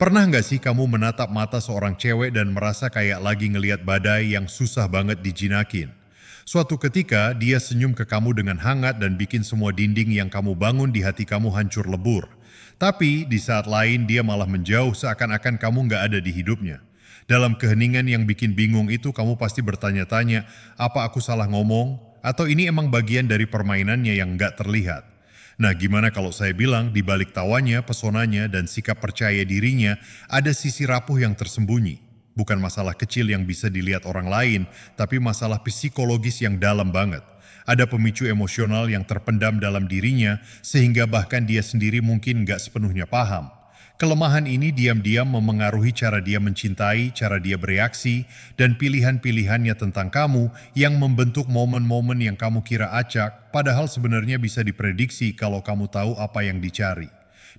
Pernah nggak sih kamu menatap mata seorang cewek dan merasa kayak lagi ngeliat badai yang susah banget dijinakin? Suatu ketika, dia senyum ke kamu dengan hangat dan bikin semua dinding yang kamu bangun di hati kamu hancur lebur. Tapi, di saat lain dia malah menjauh seakan-akan kamu nggak ada di hidupnya. Dalam keheningan yang bikin bingung itu, kamu pasti bertanya-tanya, apa aku salah ngomong? Atau ini emang bagian dari permainannya yang nggak terlihat? Nah, gimana kalau saya bilang di balik tawanya, pesonanya, dan sikap percaya dirinya, ada sisi rapuh yang tersembunyi. Bukan masalah kecil yang bisa dilihat orang lain, tapi masalah psikologis yang dalam banget. Ada pemicu emosional yang terpendam dalam dirinya, sehingga bahkan dia sendiri mungkin nggak sepenuhnya paham. Kelemahan ini diam-diam memengaruhi cara dia mencintai, cara dia bereaksi, dan pilihan-pilihannya tentang kamu yang membentuk momen-momen yang kamu kira acak, padahal sebenarnya bisa diprediksi kalau kamu tahu apa yang dicari.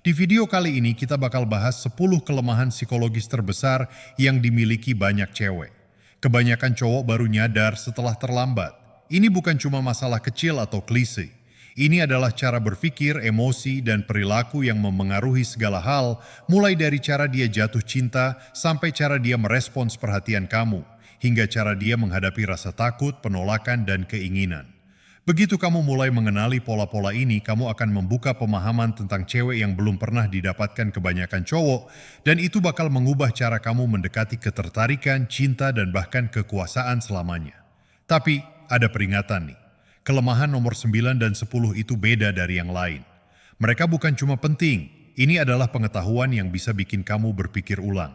Di video kali ini kita bakal bahas 10 kelemahan psikologis terbesar yang dimiliki banyak cewek. Kebanyakan cowok baru nyadar setelah terlambat. Ini bukan cuma masalah kecil atau klise. Ini adalah cara berpikir, emosi, dan perilaku yang memengaruhi segala hal, mulai dari cara dia jatuh cinta sampai cara dia merespons perhatian kamu, hingga cara dia menghadapi rasa takut, penolakan, dan keinginan. Begitu kamu mulai mengenali pola-pola ini, kamu akan membuka pemahaman tentang cewek yang belum pernah didapatkan kebanyakan cowok, dan itu bakal mengubah cara kamu mendekati ketertarikan, cinta, dan bahkan kekuasaan selamanya. Tapi, ada peringatan nih. Kelemahan nomor 9 dan 10 itu beda dari yang lain. Mereka bukan cuma penting, ini adalah pengetahuan yang bisa bikin kamu berpikir ulang.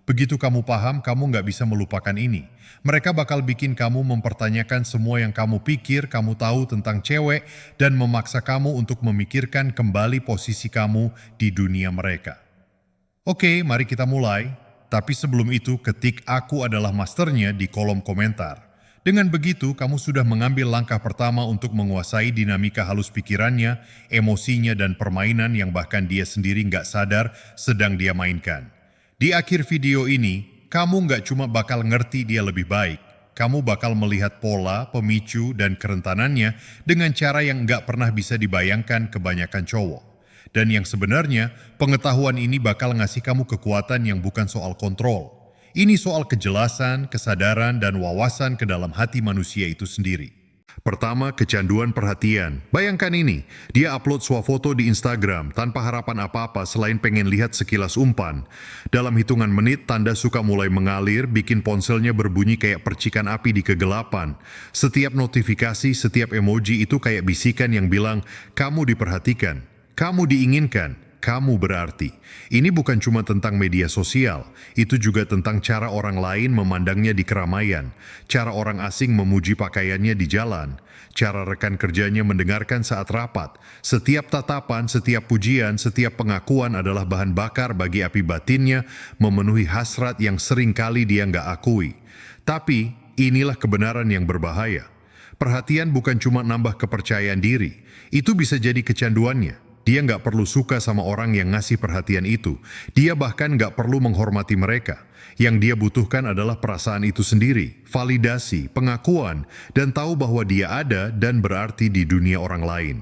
Begitu kamu paham, kamu nggak bisa melupakan ini. Mereka bakal bikin kamu mempertanyakan semua yang kamu pikir, kamu tahu tentang cewek, dan memaksa kamu untuk memikirkan kembali posisi kamu di dunia mereka. Oke, mari kita mulai. Tapi sebelum itu, ketik "aku adalah masternya" di kolom komentar. Dengan begitu, kamu sudah mengambil langkah pertama untuk menguasai dinamika halus pikirannya, emosinya, dan permainan yang bahkan dia sendiri nggak sadar sedang dia mainkan. Di akhir video ini, kamu nggak cuma bakal ngerti dia lebih baik, kamu bakal melihat pola, pemicu, dan kerentanannya dengan cara yang nggak pernah bisa dibayangkan kebanyakan cowok. Dan yang sebenarnya, pengetahuan ini bakal ngasih kamu kekuatan yang bukan soal kontrol. Ini soal kejelasan, kesadaran, dan wawasan ke dalam hati manusia itu sendiri. Pertama, kecanduan perhatian. Bayangkan ini, dia upload swafoto di Instagram tanpa harapan apa-apa selain pengen lihat sekilas umpan. Dalam hitungan menit, tanda suka mulai mengalir, bikin ponselnya berbunyi kayak percikan api di kegelapan. Setiap notifikasi, setiap emoji itu kayak bisikan yang bilang, kamu diperhatikan, kamu diinginkan, kamu berarti. Ini bukan cuma tentang media sosial, itu juga tentang cara orang lain memandangnya di keramaian, cara orang asing memuji pakaiannya di jalan, cara rekan kerjanya mendengarkan saat rapat. Setiap tatapan, setiap pujian, setiap pengakuan adalah bahan bakar bagi api batinnya, memenuhi hasrat yang sering kali dia nggak akui. Tapi, inilah kebenaran yang berbahaya. Perhatian bukan cuma nambah kepercayaan diri, itu bisa jadi kecanduannya. Dia nggak perlu suka sama orang yang ngasih perhatian itu. Dia bahkan nggak perlu menghormati mereka. Yang dia butuhkan adalah perasaan itu sendiri, validasi, pengakuan, dan tahu bahwa dia ada dan berarti di dunia orang lain.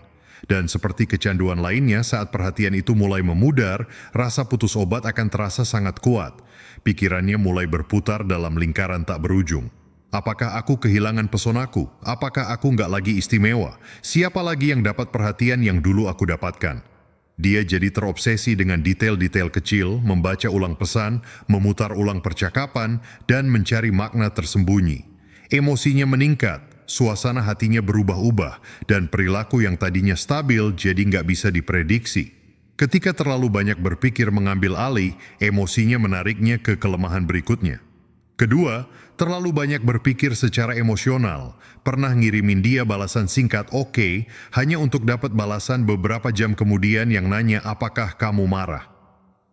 Dan seperti kecanduan lainnya, saat perhatian itu mulai memudar, rasa putus obat akan terasa sangat kuat. Pikirannya mulai berputar dalam lingkaran tak berujung. Apakah aku kehilangan pesonaku? Apakah aku nggak lagi istimewa? Siapa lagi yang dapat perhatian yang dulu aku dapatkan? Dia jadi terobsesi dengan detail-detail kecil, membaca ulang pesan, memutar ulang percakapan, dan mencari makna tersembunyi. Emosinya meningkat, suasana hatinya berubah-ubah, dan perilaku yang tadinya stabil jadi nggak bisa diprediksi. Ketika terlalu banyak berpikir mengambil alih, emosinya menariknya ke kelemahan berikutnya. Kedua, terlalu banyak berpikir secara emosional. Pernah ngirimin dia balasan singkat "oke" hanya untuk dapat balasan beberapa jam kemudian yang nanya apakah kamu marah.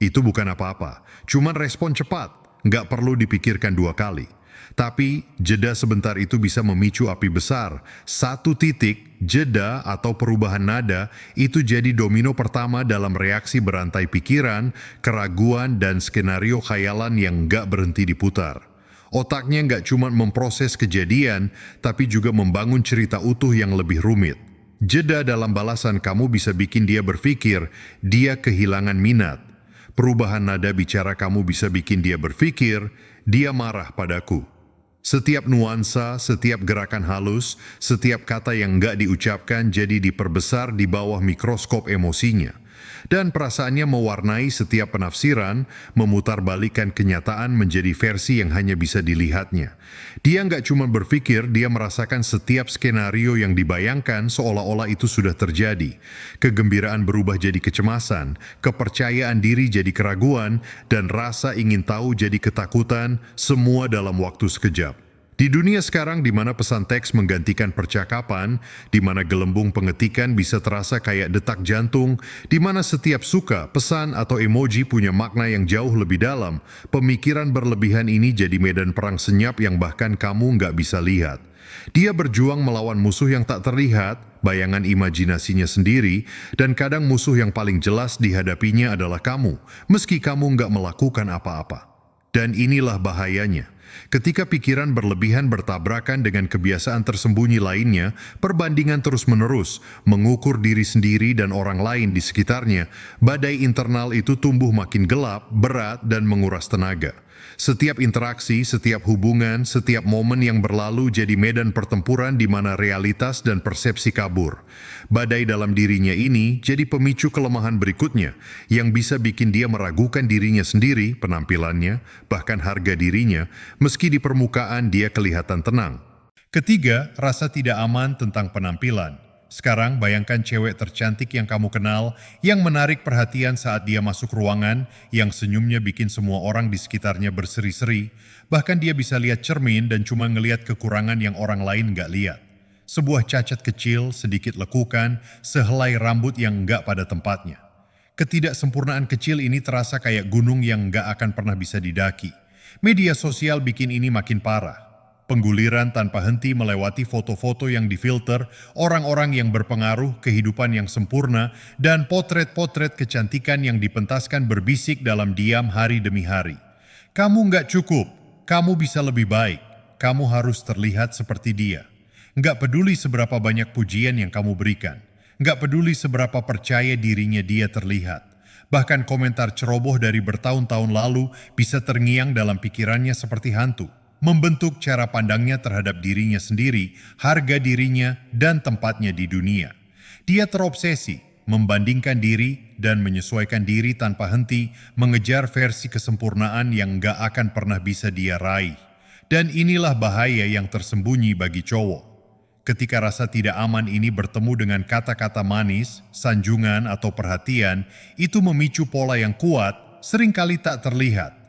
Itu bukan apa-apa, cuman respon cepat, nggak perlu dipikirkan dua kali. Tapi jeda sebentar itu bisa memicu api besar. Satu titik, jeda atau perubahan nada, itu jadi domino pertama dalam reaksi berantai pikiran, keraguan, dan skenario khayalan yang nggak berhenti diputar. Otaknya nggak cuma memproses kejadian, tapi juga membangun cerita utuh yang lebih rumit. Jeda dalam balasan kamu bisa bikin dia berpikir, dia kehilangan minat. Perubahan nada bicara kamu bisa bikin dia berpikir, dia marah padaku. Setiap nuansa, setiap gerakan halus, setiap kata yang nggak diucapkan jadi diperbesar di bawah mikroskop emosinya. Dan perasaannya mewarnai setiap penafsiran, memutarbalikkan kenyataan menjadi versi yang hanya bisa dilihatnya. Dia nggak cuma berpikir, dia merasakan setiap skenario yang dibayangkan seolah-olah itu sudah terjadi. Kegembiraan berubah jadi kecemasan, kepercayaan diri jadi keraguan, dan rasa ingin tahu jadi ketakutan, semua dalam waktu sekejap. Di dunia sekarang di mana pesan teks menggantikan percakapan, di mana gelembung pengetikan bisa terasa kayak detak jantung, di mana setiap suka, pesan, atau emoji punya makna yang jauh lebih dalam, pemikiran berlebihan ini jadi medan perang senyap yang bahkan kamu nggak bisa lihat. Dia berjuang melawan musuh yang tak terlihat, bayangan imajinasinya sendiri, dan kadang musuh yang paling jelas dihadapinya adalah kamu, meski kamu nggak melakukan apa-apa. Dan inilah bahayanya. Ketika pikiran berlebihan bertabrakan dengan kebiasaan tersembunyi lainnya, perbandingan terus-menerus, mengukur diri sendiri dan orang lain di sekitarnya, badai internal itu tumbuh makin gelap, berat, dan menguras tenaga. Setiap interaksi, setiap hubungan, setiap momen yang berlalu jadi medan pertempuran di mana realitas dan persepsi kabur. Badai dalam dirinya ini jadi pemicu kelemahan berikutnya, yang bisa bikin dia meragukan dirinya sendiri, penampilannya, bahkan harga dirinya, meski di permukaan dia kelihatan tenang. Ketiga, rasa tidak aman tentang penampilan. Sekarang bayangkan cewek tercantik yang kamu kenal, yang menarik perhatian saat dia masuk ruangan, yang senyumnya bikin semua orang di sekitarnya berseri-seri, bahkan dia bisa lihat cermin dan cuma ngelihat kekurangan yang orang lain nggak lihat. Sebuah cacat kecil, sedikit lekukan, sehelai rambut yang nggak pada tempatnya. Ketidaksempurnaan kecil ini terasa kayak gunung yang nggak akan pernah bisa didaki. Media sosial bikin ini makin parah. Pengguliran tanpa henti melewati foto-foto yang difilter, orang-orang yang berpengaruh, kehidupan yang sempurna, dan potret-potret kecantikan yang dipentaskan berbisik dalam diam hari demi hari. Kamu nggak cukup, kamu bisa lebih baik, kamu harus terlihat seperti dia. Nggak peduli seberapa banyak pujian yang kamu berikan, nggak peduli seberapa percaya dirinya dia terlihat. Bahkan komentar ceroboh dari bertahun-tahun lalu bisa terngiang dalam pikirannya seperti hantu, membentuk cara pandangnya terhadap dirinya sendiri, harga dirinya, dan tempatnya di dunia. Dia terobsesi, membandingkan diri dan menyesuaikan diri tanpa henti, mengejar versi kesempurnaan yang gak akan pernah bisa dia raih. Dan inilah bahaya yang tersembunyi bagi cowok. Ketika rasa tidak aman ini bertemu dengan kata-kata manis, sanjungan, atau perhatian, itu memicu pola yang kuat, seringkali tak terlihat.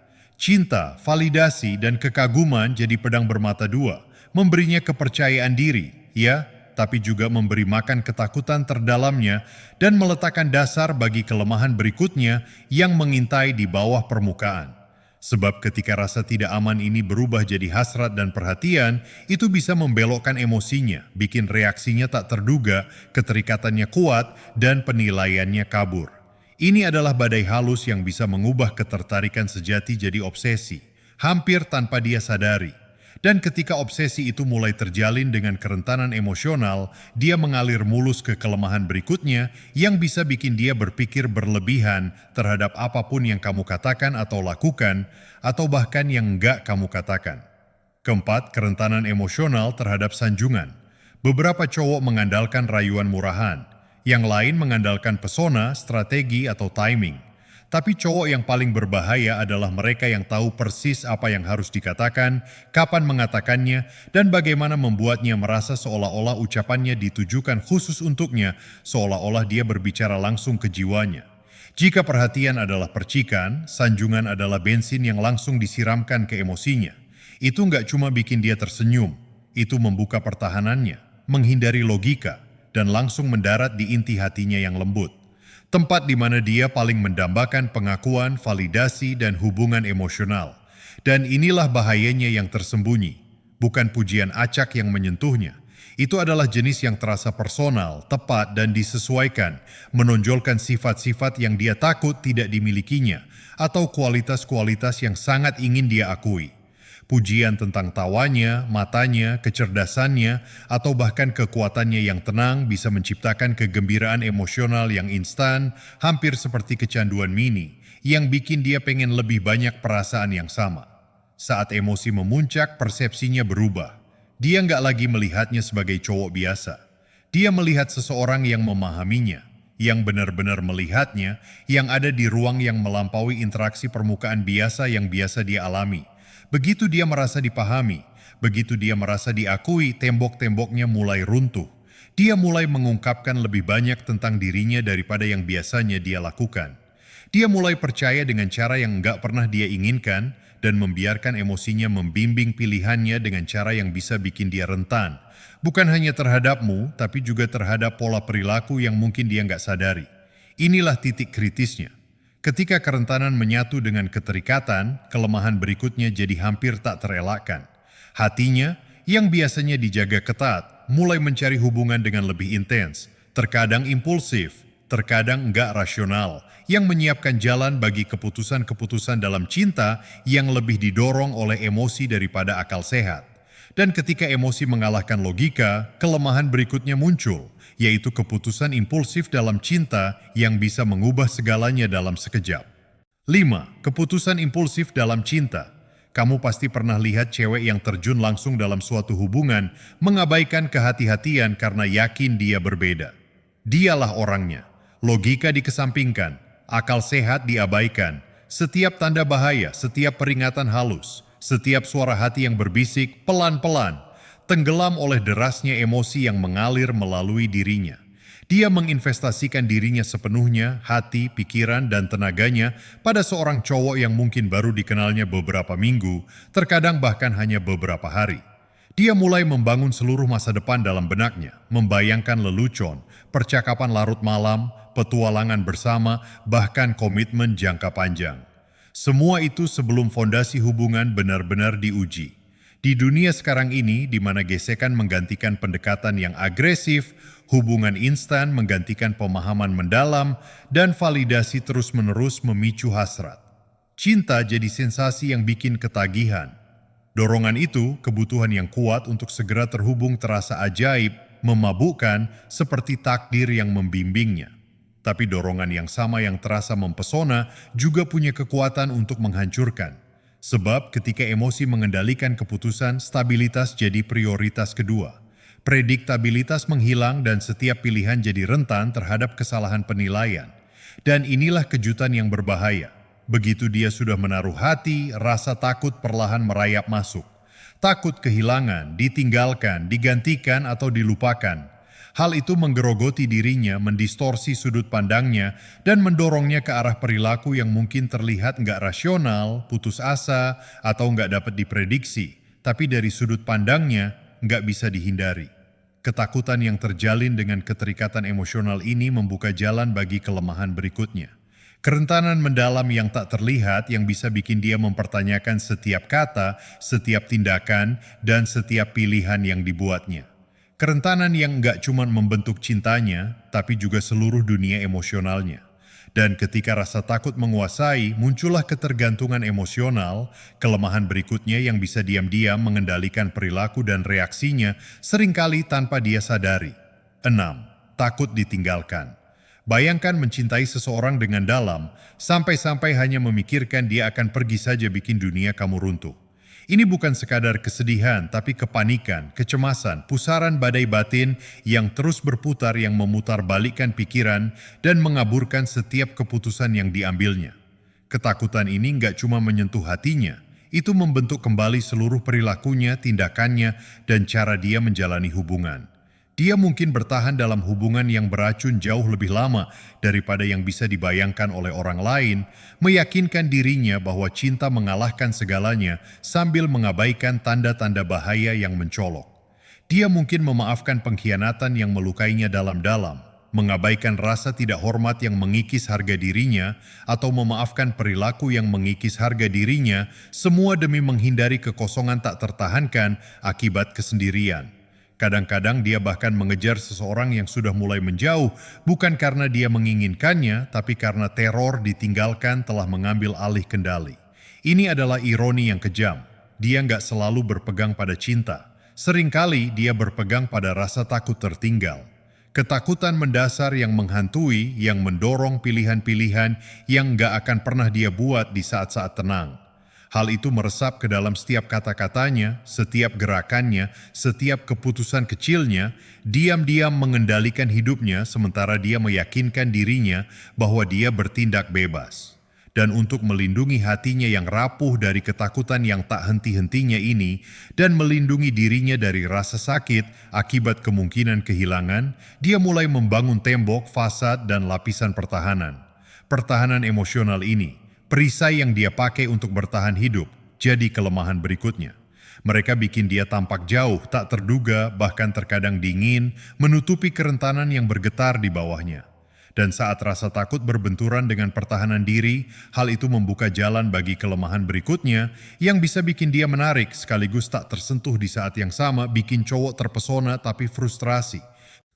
Cinta, validasi, dan kekaguman jadi pedang bermata dua, memberinya kepercayaan diri, ya, tapi juga memberi makan ketakutan terdalamnya dan meletakkan dasar bagi kelemahan berikutnya yang mengintai di bawah permukaan. Sebab ketika rasa tidak aman ini berubah jadi hasrat dan perhatian, itu bisa membelokkan emosinya, bikin reaksinya tak terduga, keterikatannya kuat, dan penilaiannya kabur. Ini adalah badai halus yang bisa mengubah ketertarikan sejati jadi obsesi, hampir tanpa dia sadari. Dan ketika obsesi itu mulai terjalin dengan kerentanan emosional, dia mengalir mulus ke kelemahan berikutnya yang bisa bikin dia berpikir berlebihan terhadap apapun yang kamu katakan atau lakukan, atau bahkan yang enggak kamu katakan. Keempat, kerentanan emosional terhadap sanjungan. Beberapa cowok mengandalkan rayuan murahan, yang lain mengandalkan pesona, strategi, atau timing. Tapi cowok yang paling berbahaya adalah mereka yang tahu persis apa yang harus dikatakan, kapan mengatakannya, dan bagaimana membuatnya merasa seolah-olah ucapannya ditujukan khusus untuknya, seolah-olah dia berbicara langsung ke jiwanya. Jika perhatian adalah percikan, sanjungan adalah bensin yang langsung disiramkan ke emosinya. Itu nggak cuma bikin dia tersenyum, itu membuka pertahanannya, menghindari logika, dan langsung mendarat di inti hatinya yang lembut. Tempat di mana dia paling mendambakan pengakuan, validasi, dan hubungan emosional. Dan inilah bahayanya yang tersembunyi, bukan pujian acak yang menyentuhnya. Itu adalah jenis yang terasa personal, tepat, dan disesuaikan, menonjolkan sifat-sifat yang dia takut tidak dimilikinya, atau kualitas-kualitas yang sangat ingin dia akui. Pujian tentang tawanya, matanya, kecerdasannya, atau bahkan kekuatannya yang tenang bisa menciptakan kegembiraan emosional yang instan, hampir seperti kecanduan mini. yang bikin dia pengen lebih banyak perasaan yang sama. Saat emosi memuncak, persepsinya berubah. Dia nggak lagi melihatnya sebagai cowok biasa. Dia melihat seseorang yang memahaminya, yang benar-benar melihatnya, yang ada di ruang yang melampaui interaksi permukaan biasa yang biasa dia alami. Begitu dia merasa dipahami, begitu dia merasa diakui, tembok-temboknya mulai runtuh. Dia mulai mengungkapkan lebih banyak tentang dirinya daripada yang biasanya dia lakukan. Dia mulai percaya dengan cara yang nggak pernah dia inginkan dan membiarkan emosinya membimbing pilihannya dengan cara yang bisa bikin dia rentan. Bukan hanya terhadapmu, tapi juga terhadap pola perilaku yang mungkin dia nggak sadari. Inilah titik kritisnya. Ketika kerentanan menyatu dengan keterikatan, kelemahan berikutnya jadi hampir tak terelakkan. Hatinya, yang biasanya dijaga ketat, mulai mencari hubungan dengan lebih intens, terkadang impulsif, terkadang enggak rasional, yang menyiapkan jalan bagi keputusan-keputusan dalam cinta yang lebih didorong oleh emosi daripada akal sehat. Dan ketika emosi mengalahkan logika, kelemahan berikutnya muncul, yaitu keputusan impulsif dalam cinta yang bisa mengubah segalanya dalam sekejap. 5. Keputusan impulsif dalam cinta. Kamu pasti pernah lihat cewek yang terjun langsung dalam suatu hubungan, mengabaikan kehati-hatian karena yakin dia berbeda. Dialah orangnya. Logika dikesampingkan, akal sehat diabaikan. Setiap tanda bahaya, setiap peringatan halus, setiap suara hati yang berbisik pelan-pelan, tenggelam oleh derasnya emosi yang mengalir melalui dirinya. Dia menginvestasikan dirinya sepenuhnya, hati, pikiran, dan tenaganya pada seorang cowok yang mungkin baru dikenalnya beberapa minggu, terkadang bahkan hanya beberapa hari. Dia mulai membangun seluruh masa depan dalam benaknya, membayangkan lelucon, percakapan larut malam, petualangan bersama, bahkan komitmen jangka panjang. Semua itu sebelum fondasi hubungan benar-benar diuji. Di dunia sekarang ini, di mana gesekan menggantikan pendekatan yang agresif, hubungan instan menggantikan pemahaman mendalam, dan validasi terus-menerus memicu hasrat. Cinta jadi sensasi yang bikin ketagihan. Dorongan itu, kebutuhan yang kuat untuk segera terhubung terasa ajaib, memabukkan, seperti takdir yang membimbingnya. Tapi dorongan yang sama yang terasa mempesona juga punya kekuatan untuk menghancurkan. Sebab ketika emosi mengendalikan keputusan, stabilitas jadi prioritas kedua. Prediktabilitas menghilang dan setiap pilihan jadi rentan terhadap kesalahan penilaian. Dan inilah kejutan yang berbahaya. Begitu dia sudah menaruh hati, rasa takut perlahan merayap masuk. Takut kehilangan, ditinggalkan, digantikan atau dilupakan. Hal itu menggerogoti dirinya, mendistorsi sudut pandangnya, dan mendorongnya ke arah perilaku yang mungkin terlihat nggak rasional, putus asa, atau nggak dapat diprediksi. Tapi dari sudut pandangnya, nggak bisa dihindari. Ketakutan yang terjalin dengan keterikatan emosional ini membuka jalan bagi kelemahan berikutnya. Kerentanan mendalam yang tak terlihat yang bisa bikin dia mempertanyakan setiap kata, setiap tindakan, dan setiap pilihan yang dibuatnya. Kerentanan yang nggak cuma membentuk cintanya, tapi juga seluruh dunia emosionalnya. Dan ketika rasa takut menguasai, muncullah ketergantungan emosional, kelemahan berikutnya yang bisa diam-diam mengendalikan perilaku dan reaksinya seringkali tanpa dia sadari. 6. Takut ditinggalkan. Bayangkan mencintai seseorang dengan dalam, sampai-sampai hanya memikirkan dia akan pergi saja bikin dunia kamu runtuh. Ini bukan sekadar kesedihan, tapi kepanikan, kecemasan, pusaran badai batin yang terus berputar yang memutar balikkan pikiran dan mengaburkan setiap keputusan yang diambilnya. Ketakutan ini nggak cuma menyentuh hatinya, itu membentuk kembali seluruh perilakunya, tindakannya, dan cara dia menjalani hubungan. Dia mungkin bertahan dalam hubungan yang beracun jauh lebih lama daripada yang bisa dibayangkan oleh orang lain, meyakinkan dirinya bahwa cinta mengalahkan segalanya sambil mengabaikan tanda-tanda bahaya yang mencolok. Dia mungkin memaafkan pengkhianatan yang melukainya dalam-dalam, mengabaikan rasa tidak hormat yang mengikis harga dirinya, atau memaafkan perilaku yang mengikis harga dirinya, semua demi menghindari kekosongan tak tertahankan akibat kesendirian. Kadang-kadang dia bahkan mengejar seseorang yang sudah mulai menjauh, bukan karena dia menginginkannya, tapi karena teror ditinggalkan telah mengambil alih kendali. Ini adalah ironi yang kejam. Dia nggak selalu berpegang pada cinta. Seringkali dia berpegang pada rasa takut tertinggal. Ketakutan mendasar yang menghantui, yang mendorong pilihan-pilihan yang gak akan pernah dia buat di saat-saat tenang. Hal itu meresap ke dalam setiap kata-katanya, setiap gerakannya, setiap keputusan kecilnya, diam-diam mengendalikan hidupnya sementara dia meyakinkan dirinya bahwa dia bertindak bebas. Dan untuk melindungi hatinya yang rapuh dari ketakutan yang tak henti-hentinya ini, dan melindungi dirinya dari rasa sakit akibat kemungkinan kehilangan, dia mulai membangun tembok, fasad, dan lapisan pertahanan. Pertahanan emosional ini, perisai yang dia pakai untuk bertahan hidup, jadi kelemahan berikutnya. Mereka bikin dia tampak jauh, tak terduga, bahkan terkadang dingin, menutupi kerentanan yang bergetar di bawahnya. Dan saat rasa takut berbenturan dengan pertahanan diri, hal itu membuka jalan bagi kelemahan berikutnya yang bisa bikin dia menarik sekaligus tak tersentuh di saat yang sama, bikin cowok terpesona tapi frustrasi.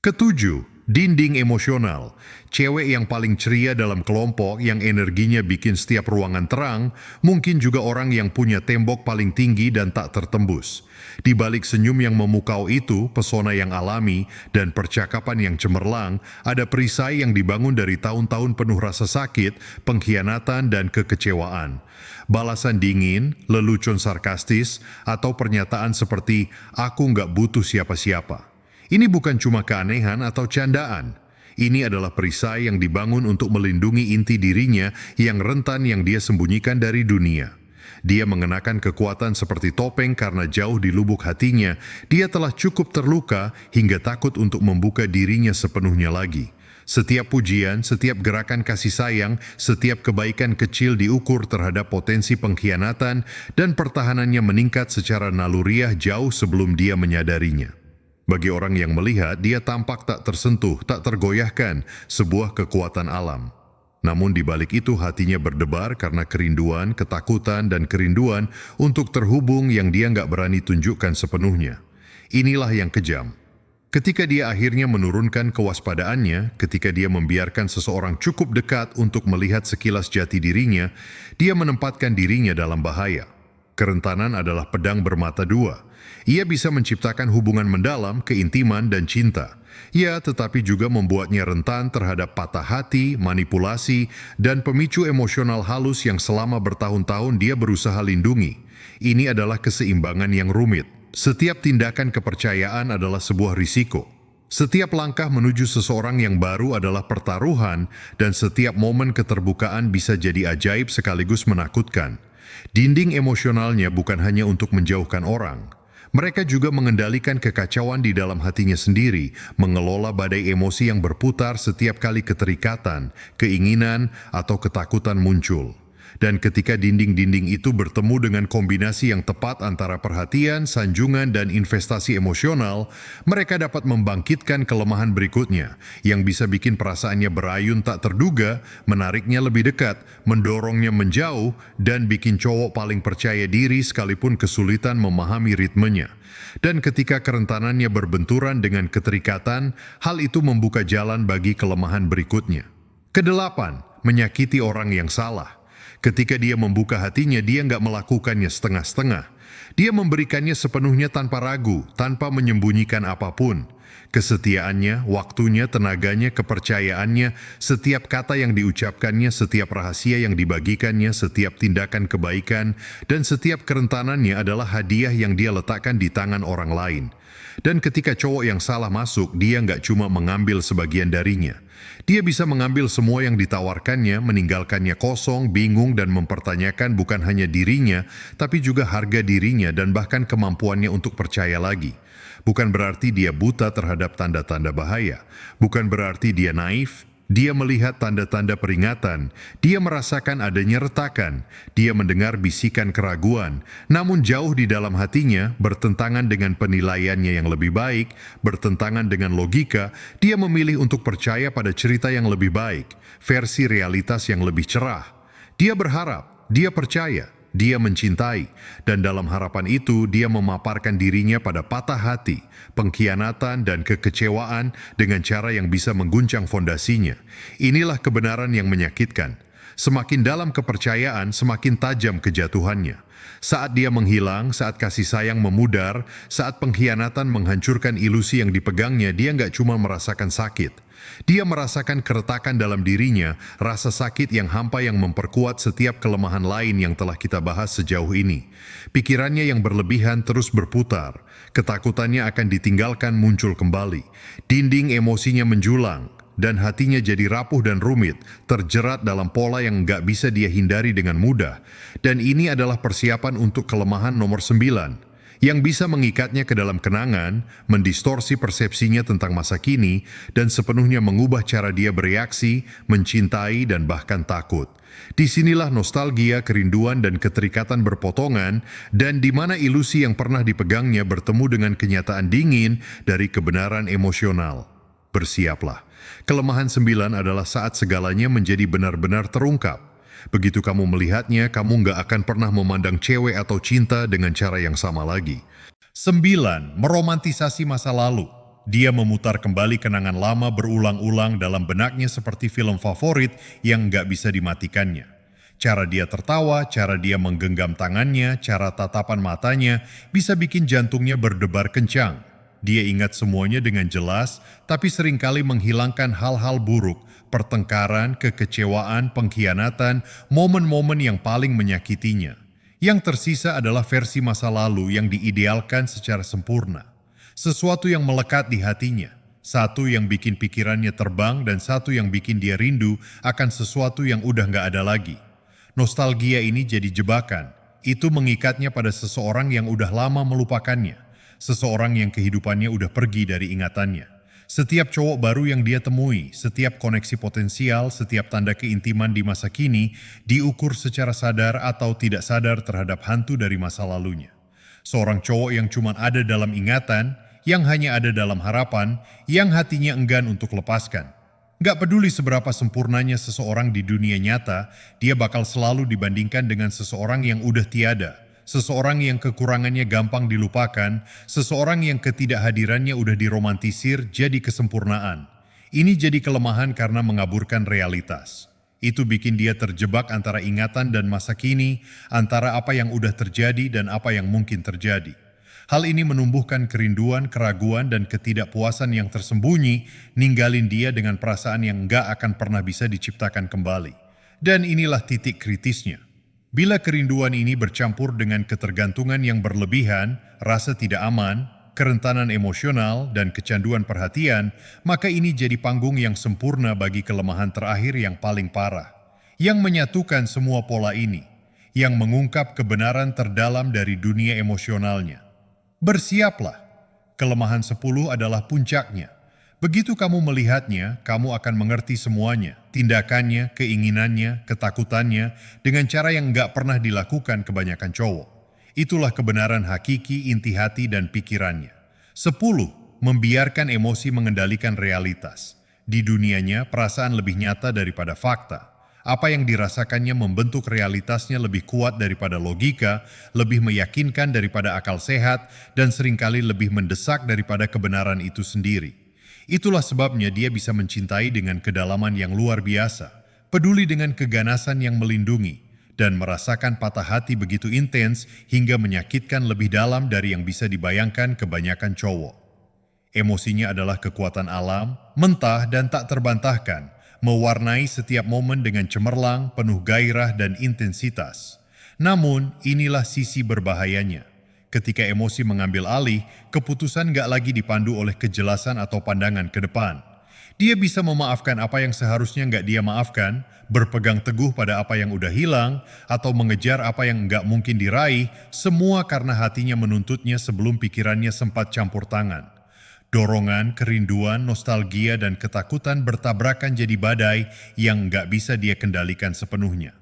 Ketujuh, dinding emosional. Cewek yang paling ceria dalam kelompok yang energinya bikin setiap ruangan terang, mungkin juga orang yang punya tembok paling tinggi dan tak tertembus. Di balik senyum yang memukau itu, pesona yang alami, dan percakapan yang cemerlang, ada perisai yang dibangun dari tahun-tahun penuh rasa sakit, pengkhianatan, dan kekecewaan. Balasan dingin, lelucon sarkastis, atau pernyataan seperti, "Aku nggak butuh siapa-siapa." Ini bukan cuma keanehan atau candaan. Ini adalah perisai yang dibangun untuk melindungi inti dirinya yang rentan yang dia sembunyikan dari dunia. Dia mengenakan kekuatan seperti topeng karena jauh di lubuk hatinya, dia telah cukup terluka hingga takut untuk membuka dirinya sepenuhnya lagi. Setiap pujian, setiap gerakan kasih sayang, setiap kebaikan kecil diukur terhadap potensi pengkhianatan dan pertahanannya meningkat secara naluriah jauh sebelum dia menyadarinya. Bagi orang yang melihat, dia tampak tak tersentuh, tak tergoyahkan, sebuah kekuatan alam. Namun di balik itu hatinya berdebar karena kerinduan, ketakutan, dan kerinduan untuk terhubung yang dia nggak berani tunjukkan sepenuhnya. Inilah yang kejam. Ketika dia akhirnya menurunkan kewaspadaannya, ketika dia membiarkan seseorang cukup dekat untuk melihat sekilas jati dirinya, dia menempatkan dirinya dalam bahaya. Kerentanan adalah pedang bermata dua. Ia bisa menciptakan hubungan mendalam, keintiman, dan cinta. Ya, tetapi juga membuatnya rentan terhadap patah hati, manipulasi, dan pemicu emosional halus yang selama bertahun-tahun dia berusaha lindungi. Ini adalah keseimbangan yang rumit. Setiap tindakan kepercayaan adalah sebuah risiko. Setiap langkah menuju seseorang yang baru adalah pertaruhan, dan setiap momen keterbukaan bisa jadi ajaib sekaligus menakutkan. Dinding emosionalnya bukan hanya untuk menjauhkan orang. Mereka juga mengendalikan kekacauan di dalam hatinya sendiri, mengelola badai emosi yang berputar setiap kali keterikatan, keinginan, atau ketakutan muncul. Dan ketika dinding-dinding itu bertemu dengan kombinasi yang tepat antara perhatian, sanjungan, dan investasi emosional, mereka dapat membangkitkan kelemahan berikutnya, yang bisa bikin perasaannya berayun tak terduga, menariknya lebih dekat, mendorongnya menjauh, dan bikin cowok paling percaya diri sekalipun kesulitan memahami ritmenya. Dan ketika kerentanannya berbenturan dengan keterikatan, hal itu membuka jalan bagi kelemahan berikutnya. Kedelapan, menyakiti orang yang salah. Ketika dia membuka hatinya, dia nggak melakukannya setengah-setengah. Dia memberikannya sepenuhnya tanpa ragu, tanpa menyembunyikan apapun. Kesetiaannya, waktunya, tenaganya, kepercayaannya, setiap kata yang diucapkannya, setiap rahasia yang dibagikannya, setiap tindakan kebaikan, dan setiap kerentanannya adalah hadiah yang dia letakkan di tangan orang lain. Dan ketika cowok yang salah masuk, dia nggak cuma mengambil sebagian darinya. Dia bisa mengambil semua yang ditawarkannya, meninggalkannya kosong, bingung, dan mempertanyakan bukan hanya dirinya, tapi juga harga dirinya dan bahkan kemampuannya untuk percaya lagi. Bukan berarti dia buta terhadap tanda-tanda bahaya. Bukan berarti dia naif. Dia melihat tanda-tanda peringatan, dia merasakan adanya retakan, dia mendengar bisikan keraguan, namun jauh di dalam hatinya, bertentangan dengan penilaiannya yang lebih baik, bertentangan dengan logika, dia memilih untuk percaya pada cerita yang lebih baik, versi realitas yang lebih cerah. Dia berharap, dia percaya, dia mencintai, dan dalam harapan itu dia memaparkan dirinya pada patah hati, pengkhianatan, dan kekecewaan dengan cara yang bisa mengguncang fondasinya. Inilah kebenaran yang menyakitkan. Semakin dalam kepercayaan, semakin tajam kejatuhannya. Saat dia menghilang, saat kasih sayang memudar, saat pengkhianatan menghancurkan ilusi yang dipegangnya, dia nggak cuma merasakan sakit. Dia merasakan keretakan dalam dirinya, rasa sakit yang hampa yang memperkuat setiap kelemahan lain yang telah kita bahas sejauh ini. Pikirannya yang berlebihan terus berputar, ketakutannya akan ditinggalkan muncul kembali, dinding emosinya menjulang, dan hatinya jadi rapuh dan rumit, terjerat dalam pola yang nggak bisa dia hindari dengan mudah. Dan ini adalah persiapan untuk kelemahan nomor 9, yang bisa mengikatnya ke dalam kenangan, mendistorsi persepsinya tentang masa kini, dan sepenuhnya mengubah cara dia bereaksi, mencintai, dan bahkan takut. Disinilah nostalgia, kerinduan, dan keterikatan berpotongan, dan di mana ilusi yang pernah dipegangnya bertemu dengan kenyataan dingin dari kebenaran emosional. Bersiaplah. Kelemahan 9 adalah saat segalanya menjadi benar-benar terungkap. Begitu kamu melihatnya, kamu nggak akan pernah memandang cewek atau cinta dengan cara yang sama lagi. 9. Meromantisasi masa lalu. Dia memutar kembali kenangan lama berulang-ulang dalam benaknya seperti film favorit yang nggak bisa dimatikannya. Cara dia tertawa, cara dia menggenggam tangannya, cara tatapan matanya bisa bikin jantungnya berdebar kencang. Dia ingat semuanya dengan jelas, tapi seringkali menghilangkan hal-hal buruk, pertengkaran, kekecewaan, pengkhianatan, momen-momen yang paling menyakitinya. Yang tersisa adalah versi masa lalu yang diidealkan secara sempurna. Sesuatu yang melekat di hatinya, satu yang bikin pikirannya terbang dan satu yang bikin dia rindu akan sesuatu yang udah nggak ada lagi. Nostalgia ini jadi jebakan, itu mengikatnya pada seseorang yang udah lama melupakannya. Seseorang yang kehidupannya udah pergi dari ingatannya. Setiap cowok baru yang dia temui, setiap koneksi potensial, setiap tanda keintiman di masa kini diukur secara sadar atau tidak sadar terhadap hantu dari masa lalunya. Seorang cowok yang cuma ada dalam ingatan, yang hanya ada dalam harapan, yang hatinya enggan untuk lepaskan. Gak peduli seberapa sempurnanya seseorang di dunia nyata, dia bakal selalu dibandingkan dengan seseorang yang udah tiada. Seseorang yang kekurangannya gampang dilupakan, seseorang yang ketidakhadirannya udah diromantisir jadi kesempurnaan. Ini jadi kelemahan karena mengaburkan realitas. Itu bikin dia terjebak antara ingatan dan masa kini, antara apa yang udah terjadi dan apa yang mungkin terjadi. Hal ini menumbuhkan kerinduan, keraguan, dan ketidakpuasan yang tersembunyi, ninggalin dia dengan perasaan yang nggak akan pernah bisa diciptakan kembali. Dan inilah titik kritisnya. Bila kerinduan ini bercampur dengan ketergantungan yang berlebihan, rasa tidak aman, kerentanan emosional, dan kecanduan perhatian, maka ini jadi panggung yang sempurna bagi kelemahan terakhir yang paling parah, yang menyatukan semua pola ini, yang mengungkap kebenaran terdalam dari dunia emosionalnya. Bersiaplah, kelemahan 10 adalah puncaknya. Begitu kamu melihatnya, kamu akan mengerti semuanya, tindakannya, keinginannya, ketakutannya, dengan cara yang nggak pernah dilakukan kebanyakan cowok. Itulah kebenaran hakiki inti hati dan pikirannya. 10. Membiarkan emosi mengendalikan realitas. Di dunianya, perasaan lebih nyata daripada fakta. Apa yang dirasakannya membentuk realitasnya lebih kuat daripada logika, lebih meyakinkan daripada akal sehat, dan seringkali lebih mendesak daripada kebenaran itu sendiri. Itulah sebabnya dia bisa mencintai dengan kedalaman yang luar biasa, peduli dengan keganasan yang melindungi, dan merasakan patah hati begitu intens hingga menyakitkan lebih dalam dari yang bisa dibayangkan kebanyakan cowok. Emosinya adalah kekuatan alam, mentah dan tak terbantahkan, mewarnai setiap momen dengan cemerlang, penuh gairah dan intensitas. Namun, inilah sisi berbahayanya. Ketika emosi mengambil alih, keputusan gak lagi dipandu oleh kejelasan atau pandangan ke depan. Dia bisa memaafkan apa yang seharusnya gak dia maafkan, berpegang teguh pada apa yang udah hilang, atau mengejar apa yang gak mungkin diraih, semua karena hatinya menuntutnya sebelum pikirannya sempat campur tangan. Dorongan, kerinduan, nostalgia, dan ketakutan bertabrakan jadi badai yang gak bisa dia kendalikan sepenuhnya.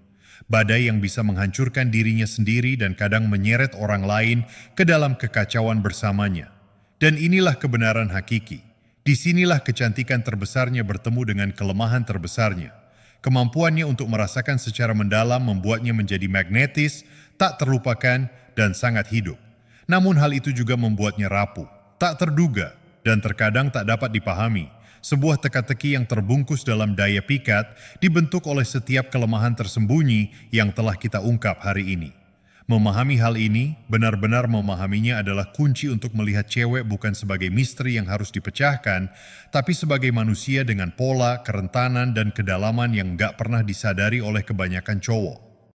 Badai yang bisa menghancurkan dirinya sendiri dan kadang menyeret orang lain ke dalam kekacauan bersamanya. Dan inilah kebenaran hakiki. Disinilah kecantikan terbesarnya bertemu dengan kelemahan terbesarnya. Kemampuannya untuk merasakan secara mendalam membuatnya menjadi magnetis, tak terlupakan, dan sangat hidup. Namun hal itu juga membuatnya rapuh, tak terduga, dan terkadang tak dapat dipahami. sebuah teka-teki yang terbungkus dalam daya pikat dibentuk oleh setiap kelemahan tersembunyi yang telah kita ungkap hari ini. Memahami hal ini, benar-benar memahaminya adalah kunci untuk melihat cewek bukan sebagai misteri yang harus dipecahkan, tapi sebagai manusia dengan pola, kerentanan, dan kedalaman yang gak pernah disadari oleh kebanyakan cowok.